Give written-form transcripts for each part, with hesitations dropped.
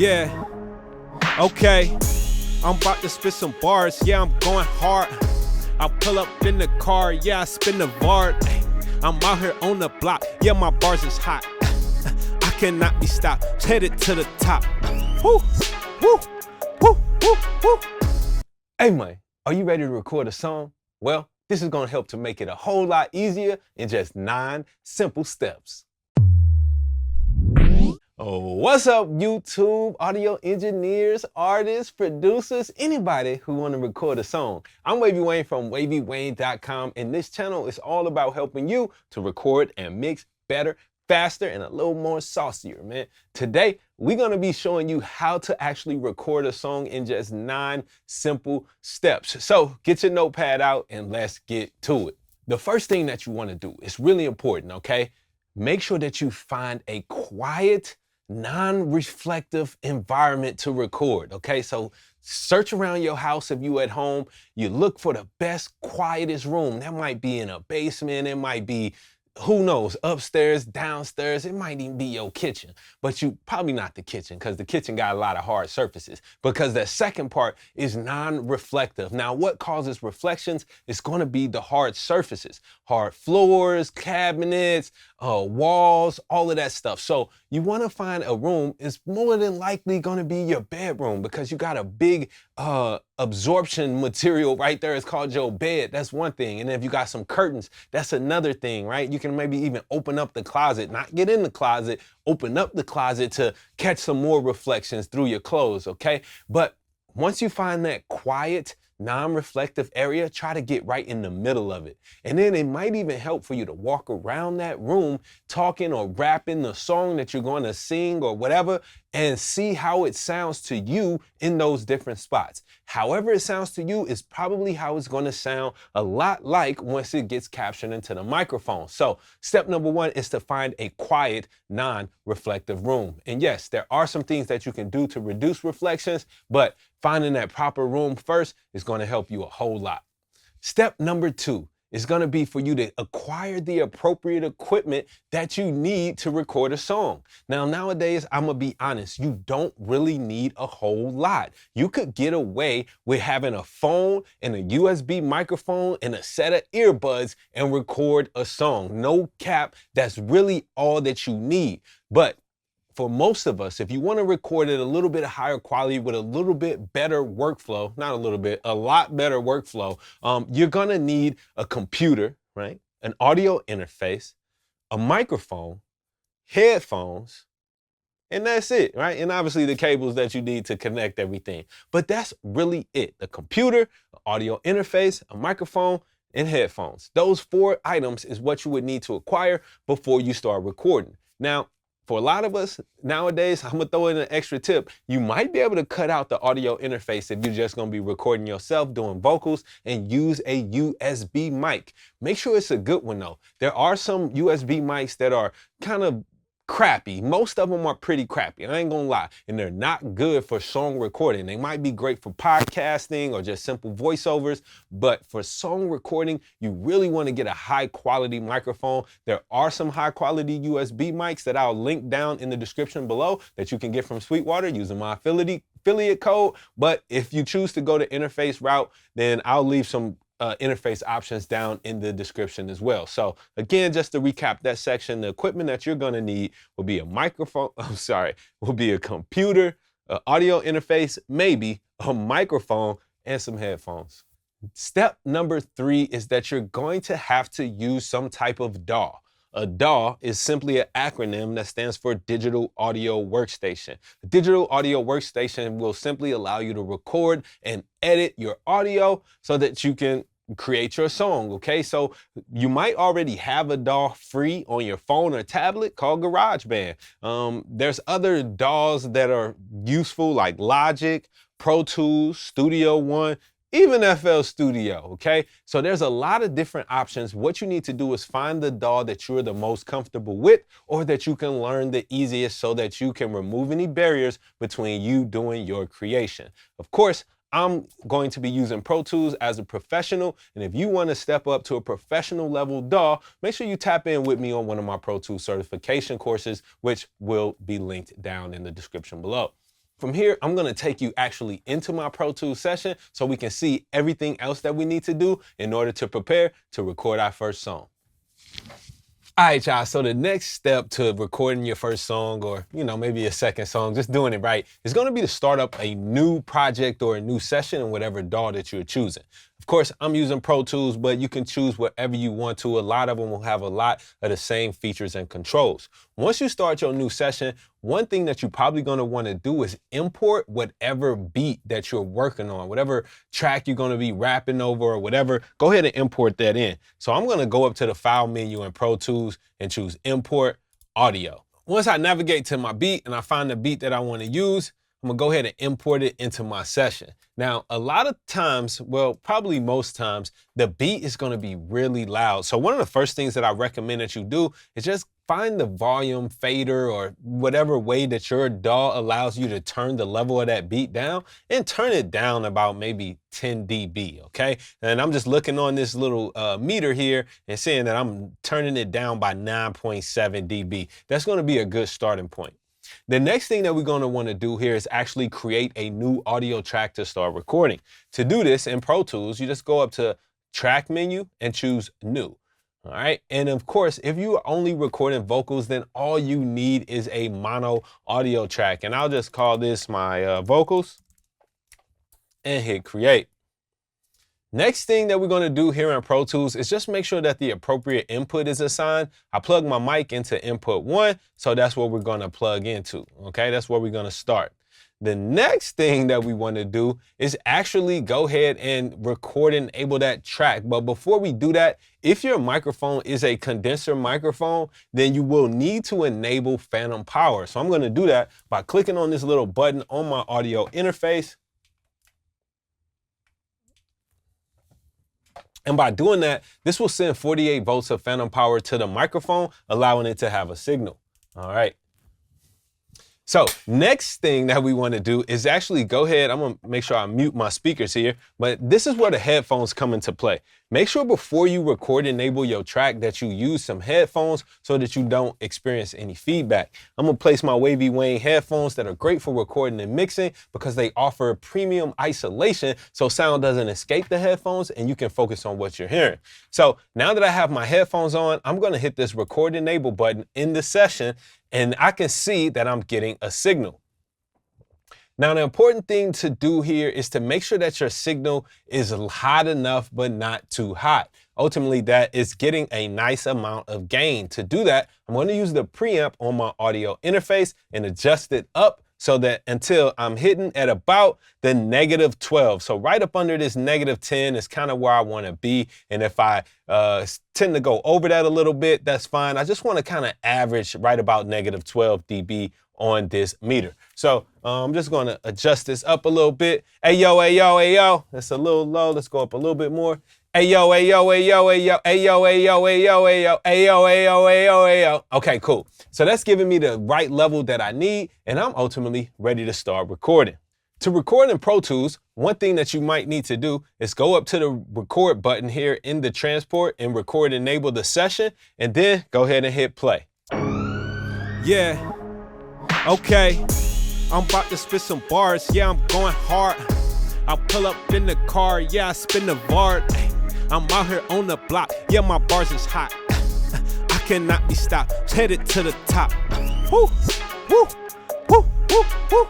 Yeah, okay. I'm about to spit some bars, yeah, I'm going hard. I pull up in the car, yeah, I spin the vard. I'm out here on the block, yeah, my bars is hot. I cannot be stopped, headed to the top. Woo, woo, woo, woo, woo. Hey man, are you ready to record a song? Well, this is gonna help to make it a whole lot easier in just 9 simple steps. Oh, what's up, YouTube, audio engineers, artists, producers, anybody who want to record a song? I'm Wavy Wayne from Wayne.wav, and this channel is all about helping you to record and mix better, faster, and a little more saucier, man. Today, we're gonna be showing you how to actually record a song in just 9 simple steps. So get your notepad out and let's get to it. The first thing that you wanna do is really important, okay? Make sure that you find a quiet, non-reflective environment to record, okay? So search around your house if you at home. You look for the best, quietest room. That might be in a basement, it might be, who knows, upstairs, downstairs, it might even be your kitchen. But you probably not the kitchen, because the kitchen got a lot of hard surfaces. Because the second part is non-reflective. Now, what causes reflections is going to be the hard surfaces, hard floors, cabinets, walls, all of that stuff. So you want to find a room, it's more than likely going to be your bedroom, because you got a big absorption material right there. It's called your bed. That's one thing. And then if you got some curtains, that's another thing, right? You can maybe even open up the closet, not get in the closet, open up the closet to catch some more reflections through your clothes, okay? But once you find that quiet, non-reflective area, try to get right in the middle of it. And then it might even help for you to walk around that room talking or rapping the song that you're going to sing or whatever, and see how it sounds to you in those different spots. However it sounds to you is probably how it's going to sound a lot like once it gets captured into the microphone. So step number 1 is to find a quiet, non-reflective room. And yes, there are some things that you can do to reduce reflections, but finding that proper room first is going to help you a whole lot. Step number 2 is going to be for you to acquire the appropriate equipment that you need to record a song. Now, nowadays, I'm going to be honest, you don't really need a whole lot. You could get away with having a phone and a USB microphone and a set of earbuds and record a song. No cap, that's really all that you need. But for most of us, if you want to record it a little bit higher quality with a little bit better workflow, not a little bit, a lot better workflow, you're going to need a computer, right? An audio interface, a microphone, headphones, and that's it, right? And obviously the cables that you need to connect everything. But that's really it. A computer, an audio interface, a microphone, and headphones. Those 4 items is what you would need to acquire before you start recording. Now, for a lot of us nowadays, I'm gonna throw in an extra tip. You might be able to cut out the audio interface if you're just gonna be recording yourself doing vocals, and use a USB mic. Make sure it's a good one though. There are some USB mics that are kind of crappy. Most of them are pretty crappy, I ain't gonna lie, and they're not good for song recording. They might be great for podcasting or just simple voiceovers, but for song recording, you really want to get a high quality microphone. There are some high quality USB mics that I'll link down in the description below that you can get from Sweetwater using my affiliate code. But if you choose to go the interface route, then I'll leave some interface options down in the description as well. So again, just to recap that section, the equipment that you're gonna need will be a microphone, will be a computer, an audio interface, maybe a microphone, and some headphones. Step number 3 is that you're going to have to use some type of DAW. A DAW is simply an acronym that stands for Digital Audio Workstation. A digital audio workstation will simply allow you to record and edit your audio so that you can create your song, okay? So you might already have a DAW free on your phone or tablet called GarageBand. There's other DAWs that are useful like Logic, Pro Tools, Studio One, even FL Studio, okay? So there's a lot of different options. What you need to do is find the DAW that you're the most comfortable with, or that you can learn the easiest, so that you can remove any barriers between you doing your creation. Of course, I'm going to be using Pro Tools as a professional, and if you want to step up to a professional level DAW, make sure you tap in with me on one of my Pro Tools certification courses, which will be linked down in the description below. From here, I'm gonna take you actually into my Pro Tools session so we can see everything else that we need to do in order to prepare to record our first song. All right, y'all, so the next step to recording your first song, or maybe your second song, just doing it right, is gonna be to start up a new project or a new session in whatever DAW that you're choosing. Of course, I'm using Pro Tools, but you can choose whatever you want to. A lot of them will have a lot of the same features and controls. Once you start your new session, one thing that you're probably gonna wanna do is import whatever beat that you're working on, whatever track you're gonna be rapping over or whatever, go ahead and import that in. So I'm gonna go up to the file menu in Pro Tools and choose import audio. Once I navigate to my beat and I find the beat that I wanna use, I'm gonna go ahead and import it into my session. Now, a lot of times, well, probably most times, the beat is gonna be really loud. So one of the first things that I recommend that you do is just find the volume fader or whatever way that your DAW allows you to turn the level of that beat down, and turn it down about maybe 10 dB, okay? And I'm just looking on this little meter here and seeing that I'm turning it down by 9.7 dB. That's gonna be a good starting point. The next thing that we're going to want to do here is actually create a new audio track to start recording. To do this in Pro Tools, you just go up to track menu and choose new. All right. And of course, if you are only recording vocals, then all you need is a mono audio track. And I'll just call this my vocals and hit create. Next thing that we're going to do here in Pro Tools is just make sure that the appropriate input is assigned. I plug my mic into input 1, so that's what we're going to plug into, okay? That's where we're going to start. The next thing that we want to do is actually go ahead and record and enable that track. But before we do that, if your microphone is a condenser microphone, then you will need to enable phantom power. So I'm going to do that by clicking on this little button on my audio interface. And by doing that, this will send 48 volts of phantom power to the microphone, allowing it to have a signal. All right. So next thing that we want to do is actually go ahead. I'm going to make sure I mute my speakers here, but this is where the headphones come into play. Make sure before you record and enable your track that you use some headphones so that you don't experience any feedback. I'm going to place my Wavy Wayne headphones that are great for recording and mixing because they offer premium isolation so sound doesn't escape the headphones and you can focus on what you're hearing. So now that I have my headphones on, I'm going to hit this record enable button in the session, and I can see that I'm getting a signal. Now, the important thing to do here is to make sure that your signal is hot enough, but not too hot. Ultimately, that is getting a nice amount of gain. To do that, I'm going to use the preamp on my audio interface and adjust it up so that until I'm hitting at about the -12. So right up under this -10 is kind of where I want to be. And if I tend to go over that a little bit, that's fine. I just want to kind of average right about -12 dB on this meter. So I'm just going to adjust this up a little bit. Hey, yo, hey, yo, hey, yo. That's a little low. Let's go up a little bit more. Hey, yo, hey, yo, hey, yo, hey, yo, hey, yo, hey, yo, hey, yo, hey, yo, hey, yo, hey, yo, hey, yo, hey, yo. Okay, cool. So that's giving me the right level that I need, and I'm ultimately ready to start recording. To record in Pro Tools, one thing that you might need to do is go up to the record button here in the transport and record enable the session, and then go ahead and hit play. Yeah, okay. I'm about to spit some bars, yeah, I'm going hard. I pull up in the car, yeah, I spin the vard. I'm out here on the block, yeah, my bars is hot. I cannot be stopped, headed to the top. Woo, woo, woo, woo, woo.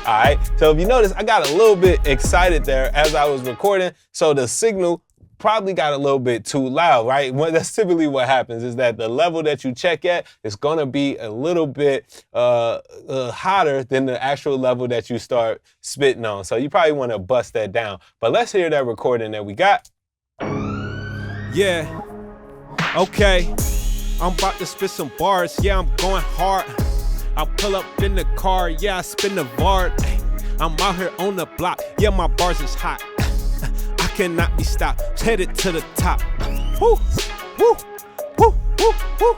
All right, so if you notice, I got a little bit excited there as I was recording, so the signal probably got a little bit too loud, right? Well, that's typically what happens, is that the level that you check at is gonna be a little bit hotter than the actual level that you start spitting on. So you probably wanna bust that down. But let's hear that recording that we got. Yeah, okay. I'm about to spit some bars, yeah, I'm going hard. I pull up in the car, yeah, I spin the vard. I'm out here on the block, yeah, my bars is hot. I cannot be stopped, headed to the top. Woo, woo, woo, woo, woo.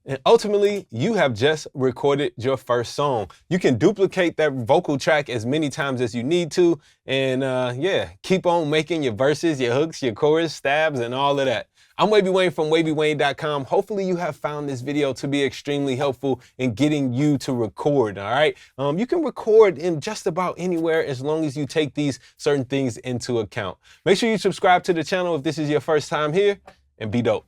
And ultimately, you have just recorded your first song. You can duplicate that vocal track as many times as you need to, and yeah, keep on making your verses, your hooks, your chorus, stabs, and all of that. I'm Wavy Wayne from Wavy.wav.com. Hopefully you have found this video to be extremely helpful in getting you to record, all right? You can record in just about anywhere as long as you take these certain things into account. Make sure you subscribe to the channel if this is your first time here, and be dope.